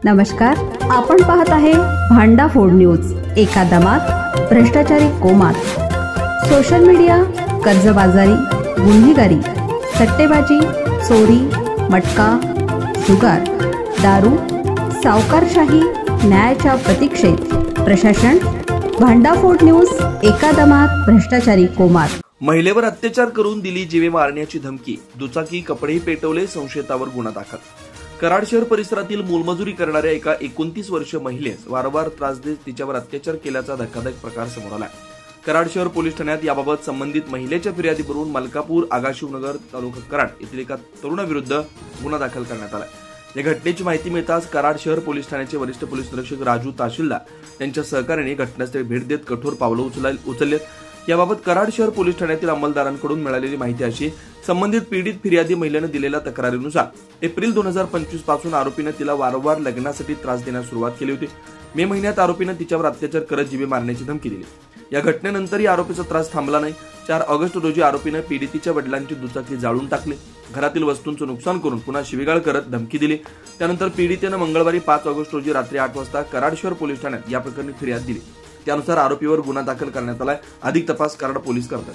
नमस्कार, आपण पाहत आहे भांडाफोड न्यूज। एका दमात भ्रष्टाचारी कोमात, सोशल मीडिया, कर्जबाजारी, गुन्हेगारी, सट्टेबाजी, चोरी, मटका, जुगार, दारू, सावकारशाही, न्यायाच्या प्रतीक्षेत प्रशासन। भांडाफोड न्यूज, एका दमात भ्रष्टाचारी कोमात। महिलेवर अत्याचार करून दिली जीवे मारण्याची धमकी, दुचाकी कपडेही पेटवले, संशयितावर गुन्हा दाखल। कराड शहर परिसरातील मोलमजुरी करणाऱ्या एका 29 वर्षीय महिलेस वारंवार त्रास देत तिच्यावर अत्याचार केल्याचा धक्कादायक प्रकार समोर आला। कराड शहर पोलीस ठाण्यात याबाबत संबंधित महिलेच्या फिर्यादीवरून मलकापूर, आगाशिवनगर, तालुका कराड येथील एका तरुणाविरुद्ध गुन्हा दाखल करण्यात आला। या घटनेची माहिती मिळताच कराड शहर पोलीस ठाण्याचे वरिष्ठ पोलीस निरीक्षक राजू तहसीलदार यांच्या सहकार्याने घटनास्थळी भेट देत कठोर पावलं उचलले। याबाबत कराड शहर पोलीस ठाण्यातील अंमलदारांकडून मिळालेली माहिती अशी, संबंधित पीडित फिर्यादी महिलेने दिलेल्या तक्रारीनुसार एप्रिल 2025 पासून आरोपीने तिला वारंवार लग्नासाठी त्रास देण्यास सुरुवात केली होती। मे महिन्यात आरोपीने तिच्यावर अत्याचार करत जीवे मारण्याची धमकी दिली। या घटनेनंतरही आरोपीचा त्रास थांबला नाही। 4 ऑगस्ट रोजी आरोपीने पीडितीच्या वडिलांची दुचाकी जाळून टाकली, घरातील वस्तूंचं नुकसान करून पुन्हा शिवीगाळ करत धमकी दिली। त्यानंतर पीडितेने मंगळवारी 5 ऑगस्ट रोजी रात्री 8 वाजता कराड शहर पोलीस ठाण्यात या प्रकरणी फिर्याद दिली। त्यानुसार आरोपीवर गुन्हा दाखल करण्यात आलाय। अधिक तपास कराड पोलीस करतात।